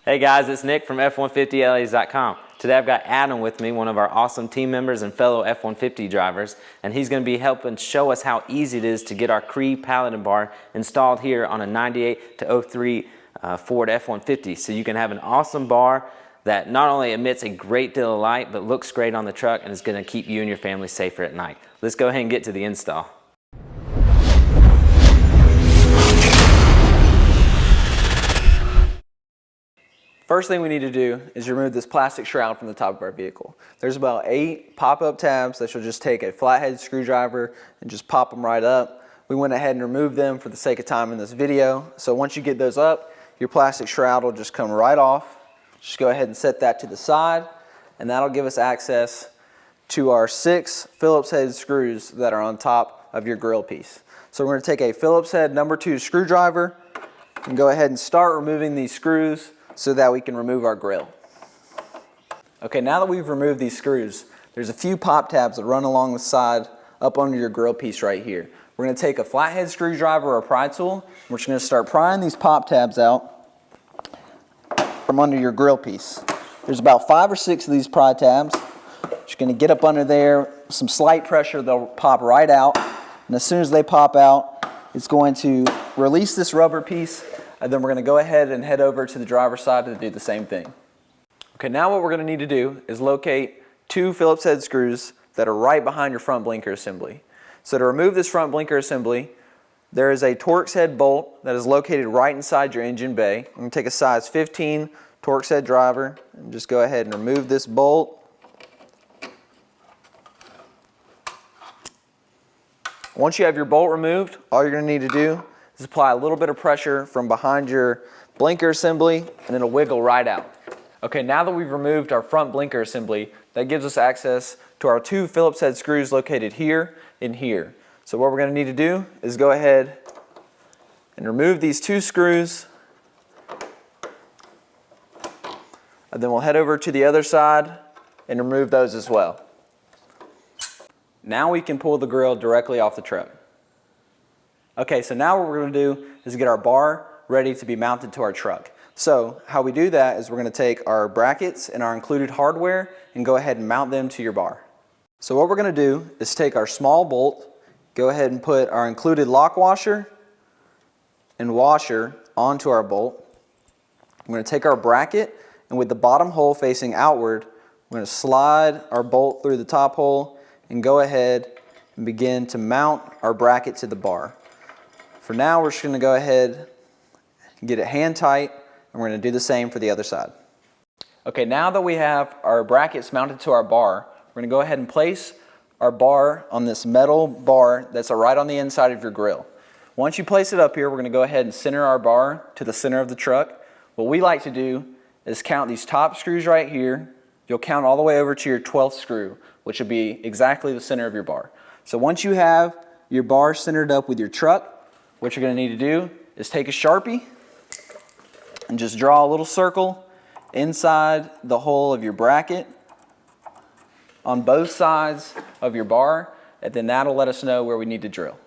Hey guys, it's Nick from F150LEDs.com. Today I've got Adam with me, one of our awesome team members and fellow F150 drivers, and he's going to be helping show us how easy it is to get our CREE Paladin bar installed here on a 98 to 03 Ford F150. So you can have an awesome bar that not only emits a great deal of light, but looks great on the truck and is going to keep you and your family safer at night. Let's go ahead and get to the install. First thing we need to do is remove this plastic shroud from the top of our vehicle. There's about 8 pop-up tabs that you'll just take a flathead screwdriver and just pop them right up. We went ahead and removed them for the sake of time in this video. So once you get those up, your plastic shroud will just come right off. Just go ahead and set that to the side, and that'll give us access to our 6 Phillips head screws that are on top of your grill piece. So we're going to take a Phillips head number 2 screwdriver and go ahead and start removing these screws so that we can remove our grill. Okay, now that we've removed these screws, there's a few pop tabs that run along the side up under your grill piece right here. We're going to take a flathead screwdriver or a pry tool, and we're just going to start prying these pop tabs out from under your grill piece. There's about 5 or 6 of these pry tabs. Just going to get up under there, some slight pressure, they'll pop right out, and as soon as they pop out, it's going to release this rubber piece. And then we're going to go ahead and head over to the driver's side to do the same thing. Okay, now what we're going to need to do is locate 2 Phillips head screws that are right behind your front blinker assembly. So to remove this front blinker assembly, there is a Torx head bolt that is located right inside your engine bay. I'm going to take a size 15 Torx head driver and just go ahead and remove this bolt. Once you have your bolt removed, all you're going to need to do is apply a little bit of pressure from behind your blinker assembly and it'll wiggle right out. Okay, now that we've removed our front blinker assembly, that gives us access to our 2 Phillips head screws located here and here. So what we're going to need to do is go ahead and remove these 2 screws, and then we'll head over to the other side and remove those as well. Now we can pull the grill directly off the truck. Okay, so now what we're going to do is get our bar ready to be mounted to our truck. So how we do that is we're going to take our brackets and our included hardware and go ahead and mount them to your bar. So what we're going to do is take our small bolt, go ahead and put our included lock washer and washer onto our bolt. I'm going to take our bracket, and with the bottom hole facing outward, we're going to slide our bolt through the top hole and go ahead and begin to mount our bracket to the bar. For now, we're just going to go ahead and get it hand tight, and we're going to do the same for the other side. Okay, now that we have our brackets mounted to our bar, we're going to go ahead and place our bar on this metal bar that's right on the inside of your grill. Once you place it up here, we're going to go ahead and center our bar to the center of the truck. What we like to do is count these top screws right here. You'll count all the way over to your 12th screw, which will be exactly the center of your bar. So once you have your bar centered up with your truck, what you're going to need to do is take a Sharpie and just draw a little circle inside the hole of your bracket on both sides of your bar, and then that'll let us know where we need to drill.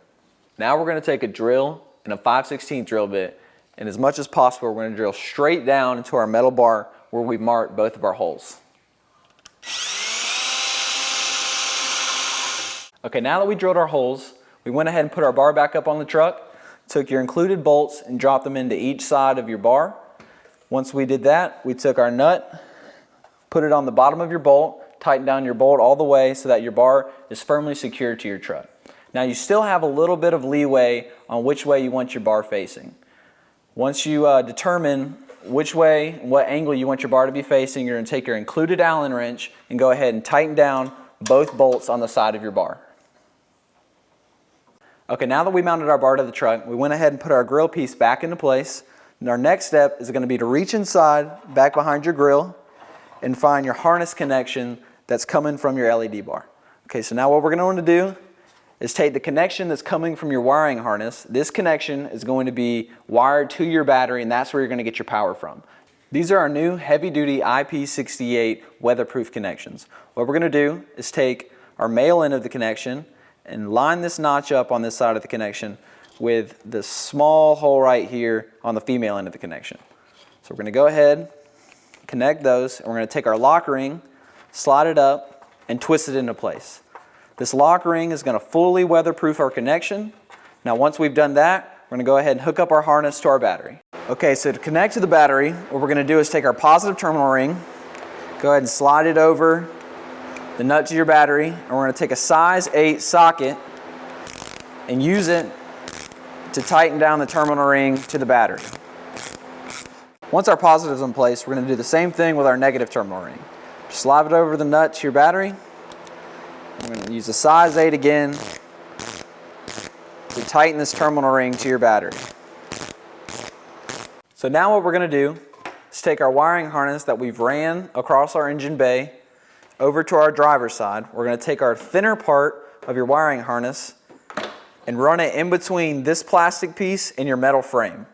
Now we're going to take a drill and a 5/16 drill bit, and as much as possible we're going to drill straight down into our metal bar where we marked both of our holes. Okay, now that we drilled our holes, we went ahead and put our bar back up on the truck, took your included bolts and dropped them into each side of your bar. Once we did that, we took our nut, put it on the bottom of your bolt, tighten down your bolt all the way so that your bar is firmly secured to your truck. Now you still have a little bit of leeway on which way you want your bar facing. Once you determine which way, what angle you want your bar to be facing, you're going to take your included Allen wrench and go ahead and tighten down both bolts on the side of your bar. Okay, now that we mounted our bar to the truck, we went ahead and put our grill piece back into place. And our next step is going to be to reach inside, back behind your grill, and find your harness connection that's coming from your LED bar. Okay, so now what we're going to want to do is take the connection that's coming from your wiring harness. This connection is going to be wired to your battery, and that's where you're going to get your power from. These are our new heavy-duty IP68 weatherproof connections. What we're going to do is take our male end of the connection and line this notch up on this side of the connection with the small hole right here on the female end of the connection. So we're going to go ahead connect those, and we're going to take our lock ring, slide it up, and twist it into place. This lock ring is going to fully weatherproof our connection. Now once we've done that, we're going to go ahead and hook up our harness to our battery. Okay, so to connect to the battery, what we're going to do is take our positive terminal ring, go ahead and slide it over the nut to your battery, and we're going to take a size 8 socket and use it to tighten down the terminal ring to the battery. Once our positive is in place, we're going to do the same thing with our negative terminal ring. Just slide it over the nut to your battery. We're going to use a size 8 again to tighten this terminal ring to your battery. So now what we're going to do is take our wiring harness that we've ran across our engine bay over to our driver's side. We're going to take our thinner part of your wiring harness and run it in between this plastic piece and your metal frame.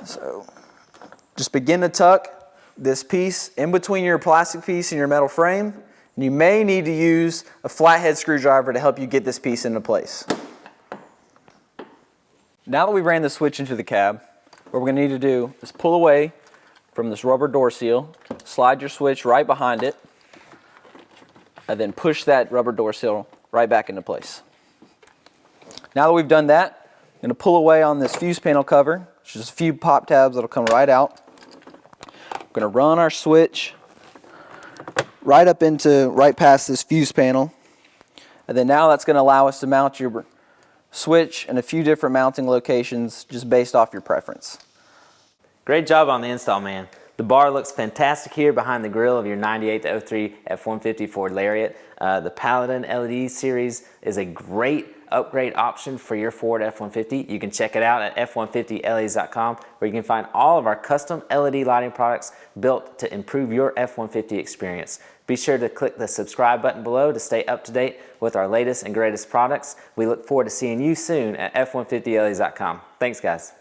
So just begin to tuck this piece in between your plastic piece and your metal frame. And you may need to use a flathead screwdriver to help you get this piece into place. Now that we ran the switch into the cab, what we're going to need to do is pull away from this rubber door seal, slide your switch right behind it, and then push that rubber door seal right back into place. Now that we've done that, I'm going to pull away on this fuse panel cover, which is a few pop tabs that'll come right out. We're going to run our switch right past this fuse panel, and then now that's going to allow us to mount your switch in a few different mounting locations just based off your preference. Great job on the install, man. The bar looks fantastic here behind the grille of your 98-03 F150 Ford Lariat. The Paladin LED series is a great upgrade option for your Ford F-150. You can check it out at F150LEDs.com, where you can find all of our custom LED lighting products built to improve your F-150 experience. Be sure to click the subscribe button below to stay up to date with our latest and greatest products. We look forward to seeing you soon at F150LEDs.com. Thanks, guys.